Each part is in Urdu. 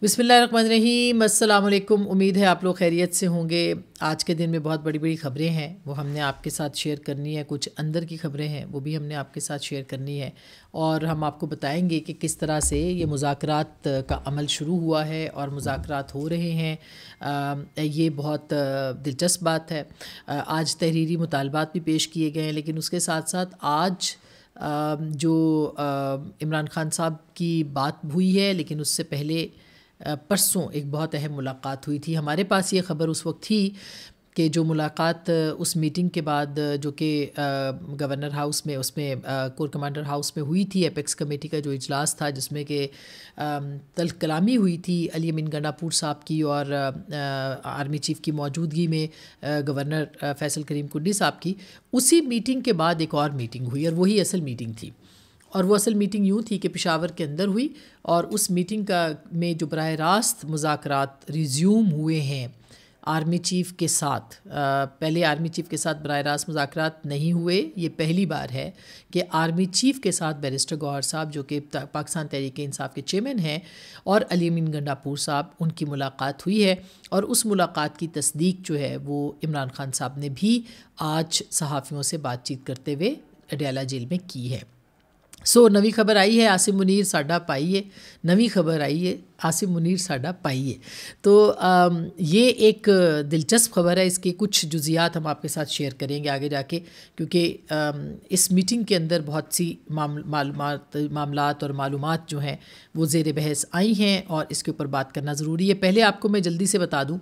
بسم اللہ الرحمن الرحیم، السلام علیکم۔ امید ہے آپ لوگ خیریت سے ہوں گے۔ آج کے دن میں بہت بڑی بڑی خبریں ہیں، وہ ہم نے آپ کے ساتھ شیئر کرنی ہے۔ کچھ اندر کی خبریں ہیں، وہ بھی ہم نے آپ کے ساتھ شیئر کرنی ہے، اور ہم آپ کو بتائیں گے کہ کس طرح سے یہ مذاکرات کا عمل شروع ہوا ہے اور مذاکرات ہو رہے ہیں۔ یہ بہت دلچسپ بات ہے۔ آج تحریری مطالبات بھی پیش کیے گئے ہیں، لیکن اس کے ساتھ ساتھ آج جو عمران خان صاحب کی بات ہوئی ہے، لیکن اس سے پہلے پرسوں ایک بہت اہم ملاقات ہوئی تھی۔ ہمارے پاس یہ خبر اس وقت تھی کہ جو ملاقات اس میٹنگ کے بعد جو کہ گورنر ہاؤس میں کور کمانڈر ہاؤس میں ہوئی تھی، ایپیکس کمیٹی کا جو اجلاس تھا، جس میں کہ تلخ کلامی ہوئی تھی علی امین گنڈاپور صاحب کی اور آرمی چیف کی موجودگی میں گورنر فیصل کریم کنڈی صاحب کی، اسی میٹنگ کے بعد ایک اور میٹنگ ہوئی، اور وہی اصل میٹنگ تھی۔ اور وہ اصل میٹنگ یوں تھی کہ پشاور کے اندر ہوئی، اور اس میٹنگ میں جو براہ راست مذاکرات ریزیوم ہوئے ہیں آرمی چیف کے ساتھ۔ پہلے آرمی چیف کے ساتھ براہ راست مذاکرات نہیں ہوئے۔ یہ پہلی بار ہے کہ آرمی چیف کے ساتھ بیرسٹر گوہر صاحب، جو کہ پاکستان تحریک انصاف کے چیئرمین ہیں، اور علی امین گنڈاپور صاحب، ان کی ملاقات ہوئی ہے۔ اور اس ملاقات کی تصدیق جو ہے وہ عمران خان صاحب نے بھی آج صحافیوں سے بات چیت کرتے ہوئے اڈیالہ جیل میں کی ہے۔ نوی خبر آئی ہے، عاصم منیر ساڈا پائیے۔ نوی خبر آئی ہے، عاصم منیر ساڈا پائیے۔ تو یہ ایک دلچسپ خبر ہے۔ اس کے کچھ جزیات ہم آپ کے ساتھ شیئر کریں گے آگے جا کے، کیونکہ اس میٹنگ کے اندر بہت سی معاملات اور معلومات جو ہیں وہ زیر بحث آئی ہیں، اور اس کے اوپر بات کرنا ضروری ہے۔ پہلے آپ کو میں جلدی سے بتا دوں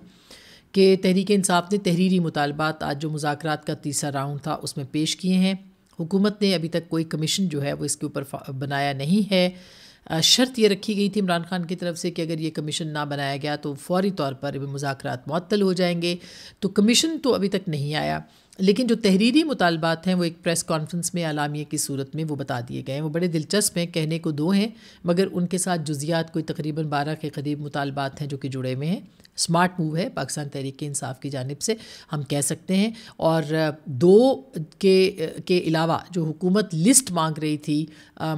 کہ تحریک انصاف نے تحریری مطالبات آج جو مذاکرات کا تیسرا راؤنڈ تھا اس میں پیش کیے ہیں۔ حکومت نے ابھی تک کوئی کمیشن جو ہے وہ اس کے اوپر بنایا نہیں ہے۔ شرط یہ رکھی گئی تھی عمران خان کی طرف سے کہ اگر یہ کمیشن نہ بنایا گیا تو فوری طور پر مذاکرات معطل ہو جائیں گے۔ تو کمیشن تو ابھی تک نہیں آیا، لیکن جو تحریری مطالبات ہیں وہ ایک پریس کانفرنس میں اعلامیے کی صورت میں وہ بتا دیے گئے ہیں۔ وہ بڑے دلچسپ ہیں، کہنے کو دو ہیں، مگر ان کے ساتھ جزیات کوئی تقریباً 12 کے قریب مطالبات ہیں جو کہ جڑے ہوئے ہیں۔ اسمارٹ موو ہے پاکستان تحریک انصاف کی جانب سے، ہم کہہ سکتے ہیں۔ اور دو کے علاوہ جو حکومت لسٹ مانگ رہی تھی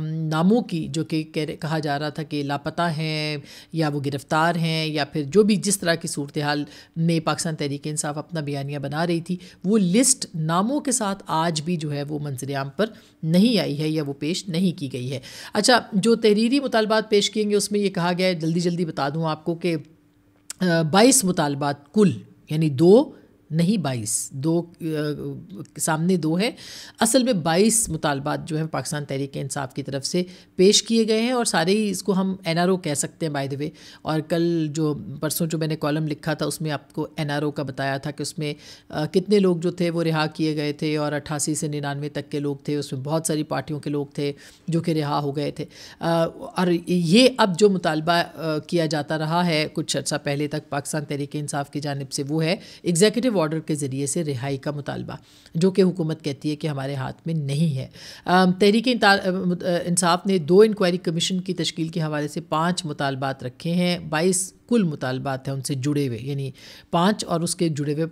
ناموں کی، جو کہ کہا جا رہا تھا کہ لاپتہ ہیں یا وہ گرفتار ہیں، یا پھر جو بھی جس طرح کی صورتحال میں پاکستان تحریک انصاف اپنا بیانیہ بنا رہی تھی، وہ لسٹ ناموں کے ساتھ آج بھی جو ہے وہ منظر عام پر نہیں آئی ہے، یا وہ پیش نہیں کی گئی ہے۔ اچھا، جو تحریری مطالبات پیش کیے گے اس میں یہ کہا گیا ہے، جلدی بتا دوں آپ کو، کہ 22 مطالبات کل، یعنی 2 نہیں 22، 2 سامنے 2 ہے، اصل میں 22 مطالبات جو ہیں پاکستان تحریک انصاف کی طرف سے پیش کیے گئے ہیں، اور سارے ہی اس کو ہم NRO کہہ سکتے ہیں بائی دی وے۔ اور پرسوں جو میں نے کالم لکھا تھا اس میں آپ کو NRO کا بتایا تھا کہ اس میں کتنے لوگ جو تھے وہ رہا کیے گئے تھے، اور 88 سے 99 تک کے لوگ تھے۔ اس میں بہت ساری پارٹیوں کے لوگ تھے جو کہ رہا ہو گئے تھے۔ اور یہ اب جو مطالبہ کیا جاتا رہا ہے کچھ عرصہ پہلے تک پاکستان تحریک انصاف کی جانب سے، وہ ہے ایگزیکٹو آرڈر کے ذریعے سے رہائی کا مطالبہ، جو کہ حکومت کہتی ہے کہ ہمارے ہاتھ میں نہیں ہے۔ تحریک انصاف نے 2 انکوائری کمیشن کی تشکیل کے حوالے سے 5 مطالبات رکھے ہیں۔ 22 کل مطالبات ہیں ان سے جڑے ہوئے، یعنی 5 اور اس کے جڑے ہوئے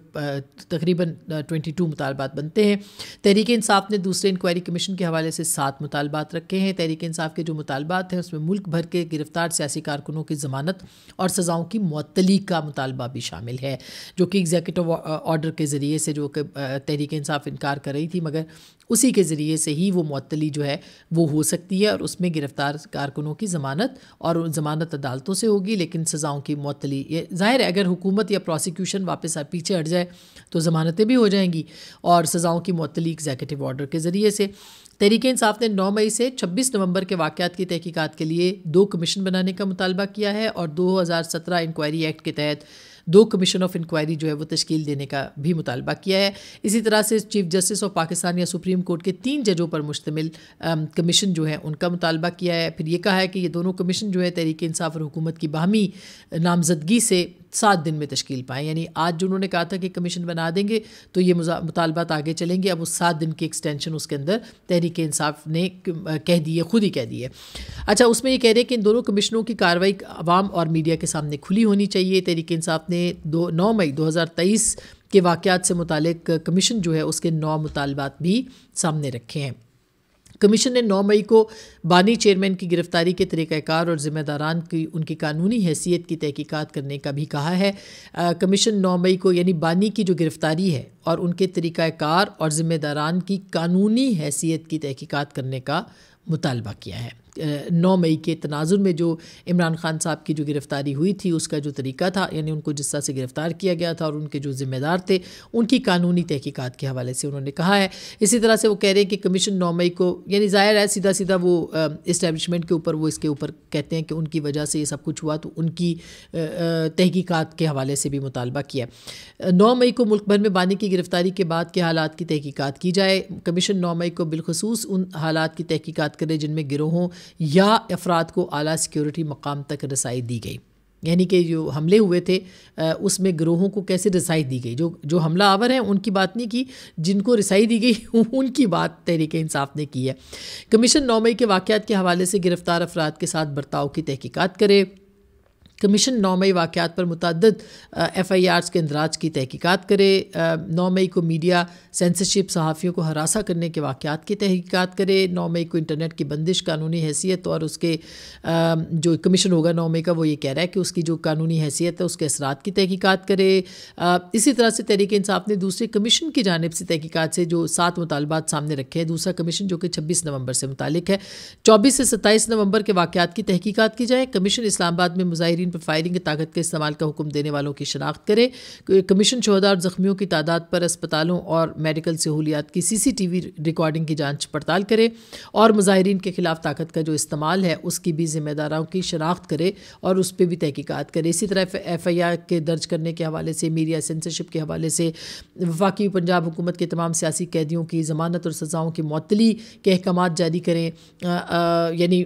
تقریباً 22 مطالبات بنتے ہیں۔ تحریک انصاف نے دوسرے انکوائری کمیشن کے حوالے سے 7 مطالبات رکھے ہیں۔ تحریک انصاف کے جو مطالبات ہیں اس میں ملک بھر کے گرفتار سیاسی کارکنوں کی ضمانت اور سزاؤں کی معطلی کا مطالبہ بھی شامل ہے، جو کہ ایگزیکٹو آرڈر کے ذریعے سے، جو کہ تحریک انصاف انکار کر رہی تھی، مگر اسی کے ذریعے سے ہی وہ معطلی جو ہے وہ ہو سکتی ہے، اور اس میں گرفتار کارکنوں کی ضمانت، اور ضمانت عدالتوں سے ہوگی، لیکن سزاؤں کی معطلی، یہ ظاہر ہے اگر حکومت یا پروسیکیوشن واپس پیچھے ہٹ جائے تو ضمانتیں بھی ہو جائیں گی، اور سزاؤں کی معطلی ایگزیکٹو آرڈر کے ذریعے سے۔ تحریک انصاف نے 9 مئی سے 26 نومبر کے واقعات کی تحقیقات کے لیے 2 کمیشن بنانے کا مطالبہ کیا ہے، اور 2017 انکوائری ایکٹ کے تحت 2 کمیشن آف انکوائری جو ہے وہ تشکیل دینے کا بھی مطالبہ کیا ہے۔ اسی طرح سے چیف جسٹس آف پاکستان یا سپریم کورٹ کے 3 ججوں پر مشتمل کمیشن جو ہے ان کا مطالبہ کیا ہے۔ پھر یہ کہا ہے کہ یہ دونوں کمیشن جو ہے تحریک انصاف اور حکومت کی باہمی نامزدگی سے 7 دن میں تشکیل پائیں، یعنی آج جو انہوں نے کہا تھا کہ کمیشن بنا دیں گے تو یہ مطالبات آگے چلیں گے، اب اس 7 دن کی ایکسٹینشن اس کے اندر تحریک انصاف نے کہہ دی ہے، خود ہی کہہ دی ہے۔ اچھا، اس میں یہ کہہ رہے ہیں کہ ان دونوں کمیشنوں کی کارروائی عوام اور میڈیا کے سامنے کھلی ہونی چاہیے۔ تحریک انصاف نے 9 مئی 2023 کے واقعات سے متعلق کمیشن جو ہے اس کے 9 مطالبات بھی سامنے رکھے ہیں۔ کمیشن نے 9 مئی کو بانی چیئرمین کی گرفتاری کے طریقہ کار اور ذمہ داران کی ان کی قانونی حیثیت کی تحقیقات کرنے کا بھی کہا ہے۔ کمیشن 9 مئی کو یعنی بانی کی جو گرفتاری ہے اور ان کے طریقہ کار اور ذمہ داران کی قانونی حیثیت کی تحقیقات کرنے کا مطالبہ کیا ہے۔ 9 مئی کے تناظر میں جو عمران خان صاحب کی جو گرفتاری ہوئی تھی اس کا جو طریقہ تھا، یعنی ان کو جس طرح سے گرفتار کیا گیا تھا اور ان کے جو ذمہ دار تھے ان کی قانونی تحقیقات کے حوالے سے انہوں نے کہا ہے۔ اسی طرح سے وہ کہہ رہے ہیں کہ کمیشن 9 مئی کو یعنی ظاہر ہے سیدھا سیدھا وہ اسٹیبلشمنٹ کے اوپر وہ اس کے اوپر کہتے ہیں کہ ان کی وجہ سے یہ سب کچھ ہوا، تو ان کی تحقیقات کے حوالے سے بھی مطالبہ کیا۔ 9 مئی کو ملک بھر میں بانی کی گرفتاری کے بعد کے حالات کی تحقیقات کی جائے۔ کمیشن 9 مئی کو بالخصوص ان حالات کی تحقیقات کرے جن میں گروہوں یا افراد کو اعلیٰ سیکیورٹی مقام تک رسائی دی گئی، یعنی کہ جو حملے ہوئے تھے اس میں گروہوں کو کیسے رسائی دی گئی، جو حملہ آور ہیں ان کی بات نہیں کی، جن کو رسائی دی گئی ان کی بات تحریک انصاف نے کی ہے۔ کمیشن 9 مئی کے واقعات کے حوالے سے گرفتار افراد کے ساتھ برتاؤ کی تحقیقات کرے۔ کمیشن 9 مئی واقعات پر متعدد FIRs کے اندراج کی تحقیقات کرے۔ 9 مئی کو میڈیا سینسرشپ، صحافیوں کو ہراساں کرنے کے واقعات کی تحقیقات کرے۔ 9 مئی کو انٹرنیٹ کی بندش، قانونی حیثیت اور اس کے جو کمیشن ہوگا 9 مئی کا وہ یہ کہہ رہا ہے کہ اس کی جو قانونی حیثیت ہے اس کے اثرات کی تحقیقات کرے۔ اسی طرح سے تحریک انصاف نے دوسرے کمیشن کی جانب سے تحقیقات سے جو 7 مطالبات سامنے رکھے ہیں۔ دوسرا کمیشن جو کہ 26 نومبر سے متعلق ہے، 24 سے 27 نومبر کے واقعات کی تحقیقات کی جائے۔ کمیشن اسلام آباد میں مظاہرین پر فائرنگ کی طاقت کے استعمال کا حکم دینے والوں کی شناخت کرے۔ کمیشن شہداء اور زخمیوں کی تعداد پر اسپتالوں اور میڈیکل سہولیات کی CCTV ریکارڈنگ کی جانچ پڑتال کرے اور مظاہرین کے خلاف طاقت کا جو استعمال ہے اس کی بھی ذمہ داروں کی شناخت کرے اور اس پہ بھی تحقیقات کرے۔ اسی طرح FIR کے درج کرنے کے حوالے سے، میڈیا سینسرشپ کے حوالے سے وفاقی پنجاب حکومت کے تمام سیاسی قیدیوں کی ضمانت اور سزاؤں کی معطلی کے احکامات جاری کریں، یعنی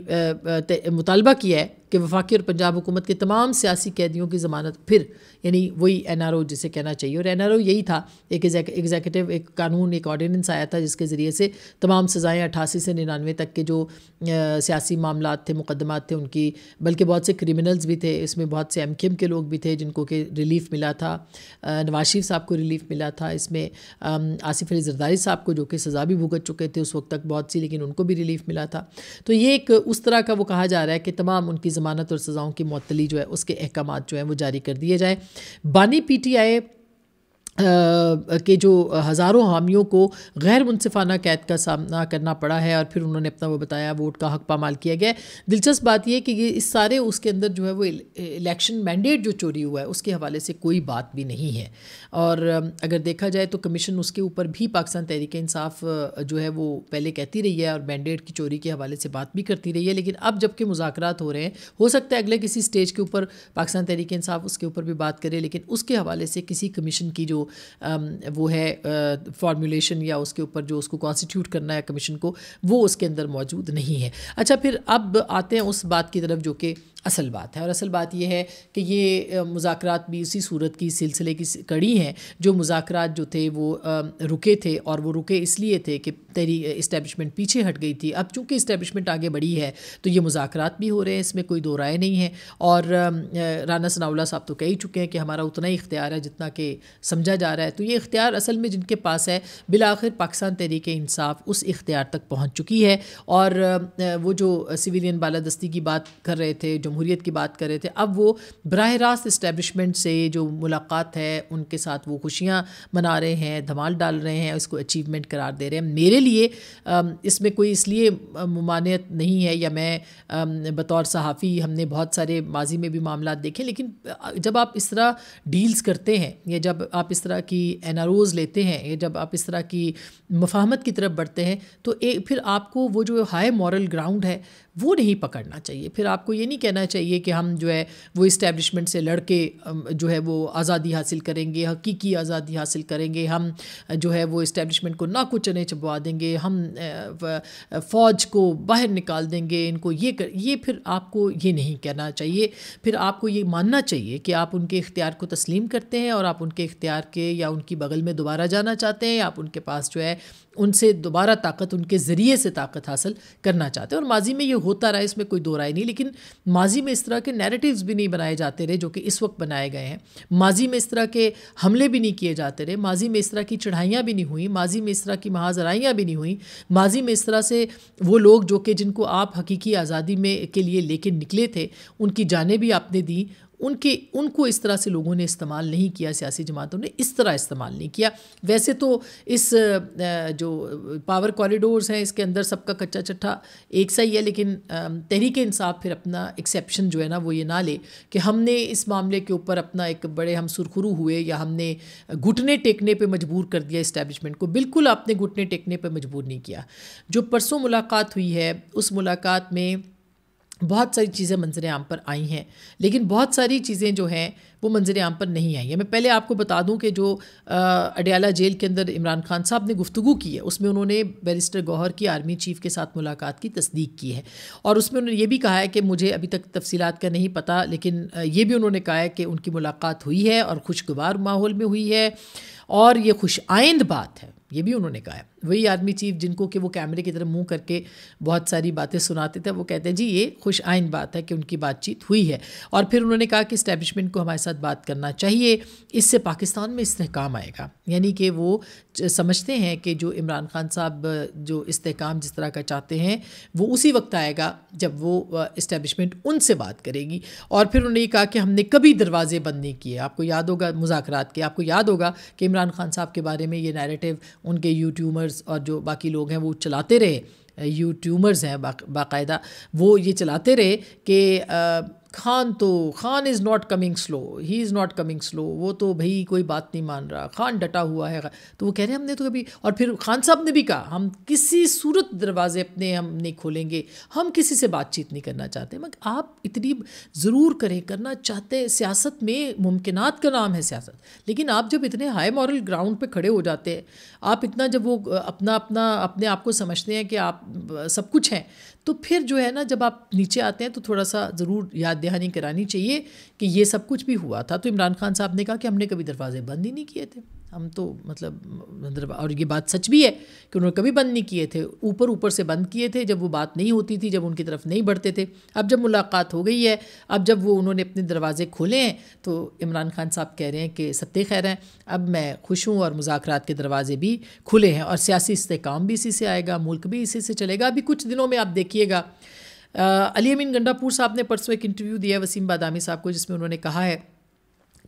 مطالبہ کیا ہے کہ وفاقی اور پنجاب حکومت کے تمام سیاسی قیدیوں کی ضمانت، پھر یعنی وہی NRO جسے کہنا چاہیے، اور NRO یہی تھا، ایک ایگزیکٹو ایک قانون، ایک آرڈیننس آیا تھا جس کے ذریعے سے تمام سزائیں 88 سے 99 تک کے جو سیاسی معاملات تھے، مقدمات تھے ان کی، بلکہ بہت سے کریمنلز بھی تھے اس میں، بہت سے MKM کے لوگ بھی تھے جن کو کہ ریلیف ملا تھا۔ نواز شریف صاحب کو ریلیف ملا تھا اس میں، آصف علی زرداری صاحب کو جو کہ سزا بھی بھگت چکے تھے اس وقت تک بہت سی، لیکن ان کو بھی ریلیف ملا تھا۔ تو یہ ایک اس طرح کا وہ کہا جا رہا ہے کہ تمام ان کی ضمانت اور سزاؤں کی معطلی جو ہے اس کے احکامات جو ہیں وہ جاری کر دیے جائیں۔ بانی PTI کہ جو ہزاروں حامیوں کو غیر منصفانہ قید کا سامنا کرنا پڑا ہے اور پھر انہوں نے اپنا وہ بتایا ووٹ کا حق پامال کیا گیا ہے۔ دلچسپ بات یہ ہے کہ یہ اس سارے اس کے اندر جو ہے وہ الیکشن مینڈیٹ جو چوری ہوا ہے اس کے حوالے سے کوئی بات بھی نہیں ہے، اور اگر دیکھا جائے تو کمیشن اس کے اوپر بھی پاکستان تحریک انصاف جو ہے وہ پہلے کہتی رہی ہے اور مینڈیٹ کی چوری کے حوالے سے بات بھی کرتی رہی ہے، لیکن اب جب کہ مذاکرات ہو رہے ہیں، ہو سکتا ہے اگلے کسی سٹیج کے اوپر پاکستان تحریک انصاف اس کے اوپر بھی بات کرے، لیکن اس کے حوالے سے کسی کمیشن کی جو وہ ہے فارمولیشن یا اس کے اوپر جو اس کو کانسٹیٹیوٹ کرنا ہے کمیشن کو، وہ اس کے اندر موجود نہیں ہے۔ اچھا، پھر اب آتے ہیں اس بات کی طرف جو کہ اصل بات ہے، اور اصل بات یہ ہے کہ یہ مذاکرات بھی اسی صورت کی سلسلے کی کڑی ہیں جو مذاکرات جو تھے وہ رکے تھے، اور وہ رکے اس لیے تھے کہ اسٹیبلشمنٹ پیچھے ہٹ گئی تھی۔ اب چونکہ اسٹیبلشمنٹ آگے بڑھی ہے تو یہ مذاکرات بھی ہو رہے ہیں، اس میں کوئی دو رائے نہیں ہے، اور رانا ثناء اللہ صاحب تو کہہ ہی چکے ہیں کہ ہمارا اتنا ہی اختیار ہے جتنا کہ سمجھا جا رہا ہے۔ تو یہ اختیار اصل میں جن کے پاس ہے، بالآخر پاکستان تحریک انصاف اس اختیار تک پہنچ چکی ہے، اور وہ جو سویلین بالادستی کی بات کر رہے تھے، جمہوریت کی بات کر رہے تھے، اب وہ براہ راست اسٹیبلشمنٹ سے جو ملاقات ہے ان کے ساتھ وہ خوشیاں منا رہے ہیں، دھمال ڈال رہے ہیں، اس کو اچیومنٹ قرار دے رہے ہیں۔ میرے لیے اس میں کوئی اس لیے ممانعت نہیں ہے، یا میں بطور صحافی، ہم نے بہت سارے ماضی میں بھی معاملات دیکھے، لیکن جب آپ اس طرح ڈیلز کرتے ہیں یا جب آپ اس طرح کی NROs لیتے ہیں یا جب آپ اس طرح کی مفاہمت کی طرف بڑھتے ہیں تو پھر آپ کو وہ جو ہائی مورل گراؤنڈ ہے وہ نہیں پکڑنا چاہیے۔ پھر آپ کو یہ نہیں کہنا چاہیے کہ ہم جو ہے وہ اسٹیبلشمنٹ سے لڑ کے جو ہے وہ آزادی حاصل کریں گے، حقیقی آزادی حاصل کریں گے، ہم جو ہے وہ اسٹیبلشمنٹ کو ناکو چنے چبوا دیں گے، ہم فوج کو باہر نکال دیں گے، ان کو یہ پھر آپ کو یہ نہیں کہنا چاہیے۔ پھر آپ کو یہ ماننا چاہیے کہ آپ ان کے اختیار کو تسلیم کرتے ہیں، اور آپ ان کے اختیار کے یا ان کی بغل میں دوبارہ جانا چاہتے ہیں، یا آپ ان کے پاس جو ہے ان سے دوبارہ طاقت، ان کے ذریعے سے طاقت حاصل کرنا چاہتے ہیں، اور ماضی میں یہ ہوتا رہا، اس میں کوئی دو رائے نہیں، لیکن ماضی میں اس طرح کے نیریٹیوز بھی نہیں بنائے جاتے رہے جو کہ اس وقت بنائے گئے ہیں، ماضی میں اس طرح کے حملے بھی نہیں کیے جاتے رہے، ماضی میں اس طرح کی چڑھائیاں بھی نہیں ہوئیں، ماضی میں اس طرح کی محاذ آرائیاں بھی نہیں ہوئیں، ماضی میں اس طرح سے وہ لوگ جو کہ جن کو آپ حقیقی آزادی میں کے لیے لے کے نکلے تھے ان کی جانیں بھی آپ نے دیں، ان کو اس طرح سے لوگوں نے استعمال نہیں کیا، سیاسی جماعتوں نے اس طرح استعمال نہیں کیا۔ ویسے تو اس جو پاور کوریڈورز ہیں اس کے اندر سب کا کچا چٹھا ایک سا ہی ہے، لیکن تحریک انصاف پھر اپنا ایکسیپشن جو ہے نا وہ یہ نہ لے کہ ہم نے اس معاملے کے اوپر اپنا ایک بڑے ہم سرخرو ہوئے یا ہم نے گھٹنے ٹیکنے پہ مجبور کر دیا اسٹیبلشمنٹ کو۔ بالکل آپ نے گھٹنے ٹیکنے پہ مجبور نہیں کیا۔ جو پرسوں ملاقات ہوئی ہے اس ملاقات میں بہت ساری چیزیں منظر عام پر آئی ہیں، لیکن بہت ساری چیزیں جو ہیں وہ منظر عام پر نہیں آئی ہیں۔ میں پہلے آپ کو بتا دوں کہ جو اڈیالہ جیل کے اندر عمران خان صاحب نے گفتگو کی ہے اس میں انہوں نے بیرسٹر گوہر کی آرمی چیف کے ساتھ ملاقات کی تصدیق کی ہے، اور اس میں انہوں نے یہ بھی کہا ہے کہ مجھے ابھی تک تفصیلات کا نہیں پتہ، لیکن یہ بھی انہوں نے کہا ہے کہ ان کی ملاقات ہوئی ہے اور خوشگوار ماحول میں ہوئی ہے اور یہ خوش آئند بات ہے، یہ بھی انہوں نے کہا ہے۔ وہی آرمی چیف جن کو کہ وہ کیمرے کی طرف منہ کر کے بہت ساری باتیں سناتے تھے، وہ کہتے ہیں جی یہ خوش آئند بات ہے کہ ان کی بات چیت ہوئی ہے، اور پھر انہوں نے کہا کہ اسٹیبلشمنٹ کو ہمارے ساتھ بات کرنا چاہیے، اس سے پاکستان میں استحکام آئے گا۔ یعنی کہ وہ سمجھتے ہیں کہ جو عمران خان صاحب جو استحکام جس طرح کا چاہتے ہیں وہ اسی وقت آئے گا جب وہ اسٹیبلشمنٹ ان سے بات کرے گی۔ اور پھر انہوں نے یہ کہا کہ ہم نے کبھی دروازے بند نہیں کیے۔ آپ کو یاد ہوگا مذاکرات کے، آپ کو یاد ہوگا کہ عمران خان صاحب کے بارے میں یہ نیریٹو ان کے یوٹیوبرز اور جو باقی لوگ ہیں وہ چلاتے رہے، یوٹیوبرز ہیں باقاعدہ، وہ یہ چلاتے رہے کہ Khan is not coming slow, he is not coming slow, وہ تو بھئی کوئی بات نہیں مان رہا، خان ڈٹا ہوا ہے۔ تو وہ کہہ رہے ہیں ہم نے تو کبھی، اور پھر خان صاحب نے بھی کہا ہم کسی صورت دروازے اپنے ہم نہیں کھولیں گے، ہم کسی سے بات چیت نہیں کرنا چاہتے۔ مگر آپ اتنی ضرور کریں، کرنا چاہتے، سیاست میں ممکنات کا نام ہے سیاست، لیکن آپ جب اتنے ہائی مورل گراؤنڈ پہ کھڑے ہو جاتے ہیں، آپ اتنا جب وہ اپنے آپ کو سمجھتے ہیں کہ آپ سب کچھ ہیں، تو پھر جو ہے نا جب آپ نیچے آتے ہیں تو تھوڑا سا ضرور یاد دہانی کرانی چاہیے کہ یہ سب کچھ بھی ہوا تھا۔ تو عمران خان صاحب نے کہا کہ ہم نے کبھی دروازے بند ہی نہیں کیے تھے، ہم تو مطلب، اور یہ بات سچ بھی ہے کہ انہوں نے کبھی بند نہیں کیے تھے، اوپر سے بند کیے تھے جب وہ بات نہیں ہوتی تھی، جب ان کی طرف نہیں بڑھتے تھے۔ اب جب ملاقات ہو گئی ہے، اب جب وہ انہوں نے اپنے دروازے کھولے ہیں تو عمران خان صاحب کہہ رہے ہیں کہ ستے خیر ہیں، اب میں خوش ہوں اور مذاکرات کے دروازے بھی کھلے ہیں اور سیاسی استحکام بھی اسی سے آئے گا، ملک بھی اسی سے چلے گا۔ ابھی کچھ دنوں میں آپ دیکھیے گا، علی امین گنڈاپور صاحب نے پرسوں ایک انٹرویو دیا وسیم بادامی صاحب کو، جس میں انہوں نے کہا ہے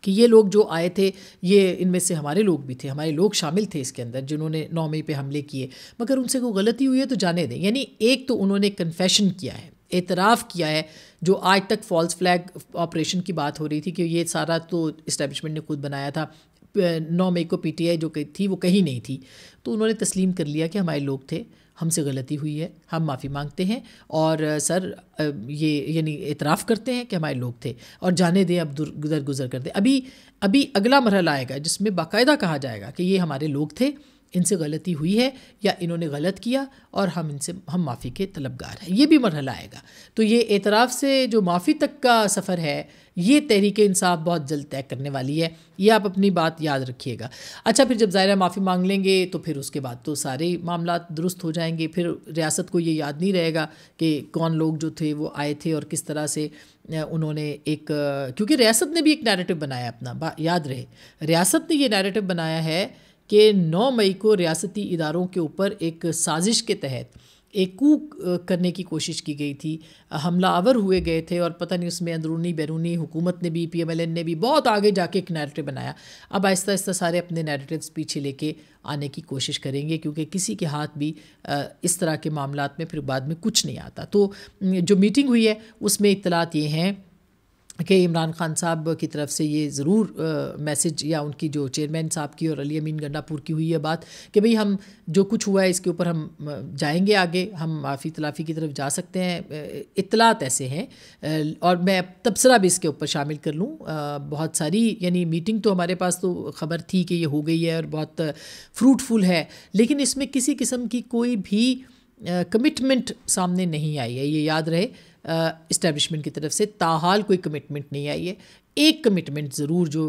کہ یہ لوگ جو آئے تھے یہ ان میں سے ہمارے لوگ بھی تھے، ہمارے لوگ شامل تھے اس کے اندر جنہوں نے 9 مئی پہ حملے کیے، مگر ان سے کوئی غلطی ہوئی ہے تو جانے دیں۔ یعنی ایک تو انہوں نے کنفیشن کیا ہے، اعتراف کیا ہے، جو آج تک فالس فلیگ آپریشن کی بات ہو رہی تھی کہ یہ سارا تو اسٹیبلشمنٹ نے خود بنایا تھا، 9 مئی کو پی ٹی آئی جو تھی وہ کہیں نہیں تھی، تو انہوں نے تسلیم کر لیا کہ ہمارے لوگ تھے، ہم سے غلطی ہوئی ہے، ہم معافی مانگتے ہیں، اور سر یہ یعنی اعتراف کرتے ہیں کہ ہمارے لوگ تھے اور جانے دیں، اب گزر کر دیں۔ ابھی اگلا مرحلہ آئے گا جس میں باقاعدہ کہا جائے گا کہ یہ ہمارے لوگ تھے، ان سے غلطی ہوئی ہے یا انہوں نے غلط کیا اور ہم معافی کے طلبگار ہیں، یہ بھی مرحلہ آئے گا۔ تو یہ اعتراف سے جو معافی تک کا سفر ہے یہ تحریک انصاف بہت جلد طے کرنے والی ہے، یہ آپ اپنی بات یاد رکھیے گا۔ اچھا، پھر جب ظاہرہ معافی مانگ لیں گے تو پھر اس کے بعد تو سارے معاملات درست ہو جائیں گے، پھر ریاست کو یہ یاد نہیں رہے گا کہ کون لوگ جو تھے وہ آئے تھے اور کس طرح سے انہوں نے ایک، کیونکہ ریاست نے بھی ایک نیریٹو بنایا اپنا، یاد رہے ریاست نے یہ نیریٹو بنایا ہے کہ 9 مئی کو ریاستی اداروں کے اوپر ایک سازش کے تحت ایک کو کرنے کی کوشش کی گئی تھی، حملہ آور ہوئے گئے تھے، اور پتہ نہیں اس میں اندرونی بیرونی حکومت نے بھی، پی ایم ایل این نے بھی بہت آگے جا کے ایک نیریٹو بنایا۔ اب آہستہ آہستہ سارے اپنے نیریٹوز پیچھے لے کے آنے کی کوشش کریں گے، کیونکہ کسی کے ہاتھ بھی اس طرح کے معاملات میں پھر بعد میں کچھ نہیں آتا۔ تو جو میٹنگ ہوئی ہے اس میں اطلاعات یہ ہیں کہ عمران خان صاحب کی طرف سے یہ ضرور میسج، یا ان کی جو چیئرمین صاحب کی اور علی امین گنڈاپور کی ہوئی ہے بات کہ بھئی ہم جو کچھ ہوا ہے اس کے اوپر ہم جائیں گے آگے، ہم معافی تلافی کی طرف جا سکتے ہیں۔ اطلاعات ایسے ہیں، اور میں تبصرہ بھی اس کے اوپر شامل کر لوں، بہت ساری یعنی میٹنگ تو ہمارے پاس تو خبر تھی کہ یہ ہو گئی ہے اور بہت فروٹفل ہے، لیکن اس میں کسی قسم کی کوئی بھی کمٹمنٹ سامنے نہیں آئی ہے، یہ یاد رہے، اسٹیبلشمنٹ کی طرف سے تاحال کوئی کمٹمنٹ نہیں آئی ہے۔ ایک کمٹمنٹ ضرور جو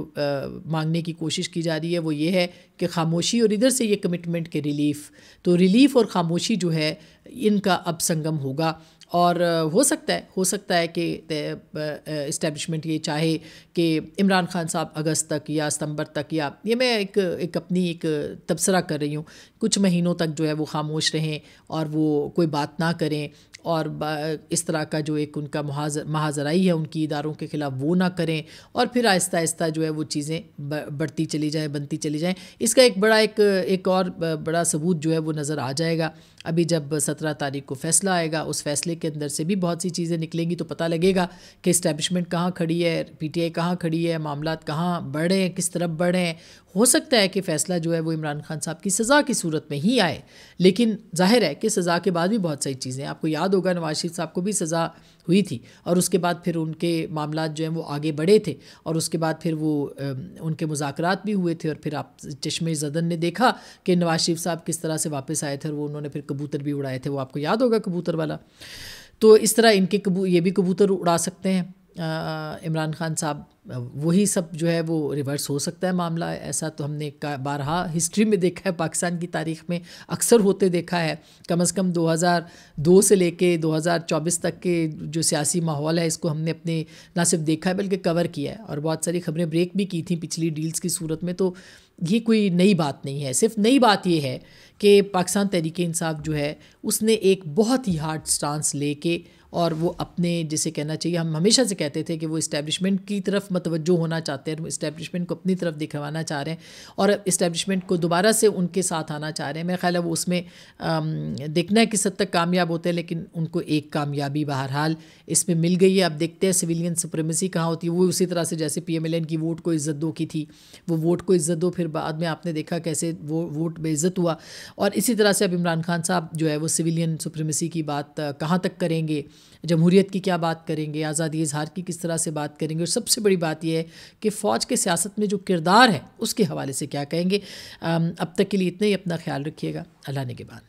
مانگنے کی کوشش کی جا رہی ہے وہ یہ ہے کہ خاموشی، اور ادھر سے یہ کمٹمنٹ کہ ریلیف، تو ریلیف اور خاموشی جو ہے ان کا اب سنگم ہوگا، اور ہو سکتا ہے کہ اسٹیبلشمنٹ یہ چاہے کہ عمران خان صاحب اگست تک یا ستمبر تک، یا یہ میں ایک اپنی ایک تبصرہ کر رہی ہوں، کچھ مہینوں تک جو ہے وہ خاموش رہیں اور وہ کوئی بات نہ کریں، اور اس طرح کا جو ایک ان کا محاذرائی ہے ان کی اداروں کے خلاف وہ نہ کریں، اور پھر آہستہ آہستہ جو ہے وہ چیزیں بڑھتی چلی جائیں، بنتی چلی جائیں۔ اس کا ایک اور بڑا ثبوت جو ہے وہ نظر آ جائے گا ابھی جب 17 تاریخ کو فیصلہ آئے گا، اس فیصلے کے اندر سے بھی بہت سی چیزیں نکلیں گی، تو پتہ لگے گا کہ اسٹیبلشمنٹ کہاں کھڑی ہے، پی ٹی آئی کہاں کھڑی ہے، معاملات کہاں بڑھ رہے ہیں، کس طرف بڑھ رہے ہیں۔ ہو سکتا ہے کہ فیصلہ جو ہے وہ عمران خان صاحب کی سزا کی صورت میں ہی آئے، لیکن ظاہر ہے کہ سزا کے بعد بھی بہت ساری چیزیں، آپ کو یاد ہوگا نواز شریف صاحب کو بھی سزا ہوئی تھی، اور اس کے بعد پھر ان کے معاملات جو ہیں وہ آگے بڑھے تھے، اور اس کے بعد پھر وہ ان کے مذاکرات بھی ہوئے تھے، اور پھر آپ چشمِ زدن نے دیکھا کہ نواز شریف صاحب کس طرح سے واپس آئے تھے، اور وہ انہوں نے پھر کبوتر بھی اڑائے تھے، وہ آپ کو یاد ہوگا کبوتر والا۔ تو اس طرح ان کے یہ بھی کبوتر اڑا سکتے ہیں عمران خان صاحب، وہی سب جو ہے وہ ریورس ہو سکتا ہے معاملہ۔ ایسا تو ہم نے بارہا ہسٹری میں دیکھا ہے، پاکستان کی تاریخ میں اکثر ہوتے دیکھا ہے، کم از کم 2002 سے لے کے 2024 تک کے جو سیاسی ماحول ہے اس کو ہم نے اپنے نہ صرف دیکھا ہے بلکہ کور کیا ہے، اور بہت ساری خبریں بریک بھی کی تھیں پچھلی ڈیلز کی صورت میں۔ تو یہ کوئی نئی بات نہیں ہے، صرف نئی بات یہ ہے کہ پاکستان تحریک انصاف جو ہے اس نے ایک بہت ہی ہارڈ سٹانس لے کے، اور وہ اپنے جسے کہنا چاہیے، ہم ہمیشہ سے کہتے تھے کہ وہ اسٹیبلشمنٹ کی طرف متوجہ ہونا چاہتے ہیں، اسٹیبلشمنٹ کو اپنی طرف دکھوانا چاہ رہے ہیں، اور اسٹیبلشمنٹ کو دوبارہ سے ان کے ساتھ آنا چاہ رہے ہیں۔ میرا خیال ہے وہ اس میں دیکھنا ہے کس حد تک کامیاب ہوتے ہیں، لیکن ان کو ایک کامیابی بہرحال اس میں مل گئی ہے۔ اب دیکھتے ہیں سویلین سپریمیسی کہاں ہوتی ہے، وہ اسی طرح سے جیسے پی ایم ایل این کی ووٹ کو عزت دو کی تھی، وہ ووٹ کو عزت دو، پھر بعد میں آپ نے دیکھا کیسے وہ ووٹ بے عزت ہوا، اور اسی طرح سے اب عمران خان صاحب جو ہے وہ سویلین سپریمیسی کی بات کہاں تک کریں گے، جمہوریت کی کیا بات کریں گے، آزادی اظہار کی کس طرح سے بات کریں گے، اور سب سے بڑی بات یہ ہے کہ فوج کے سیاست میں جو کردار ہے اس کے حوالے سے کیا کہیں گے۔ اب تک کے لیے اتنا ہی، اپنا خیال رکھیے گا، اللہ نگہبان۔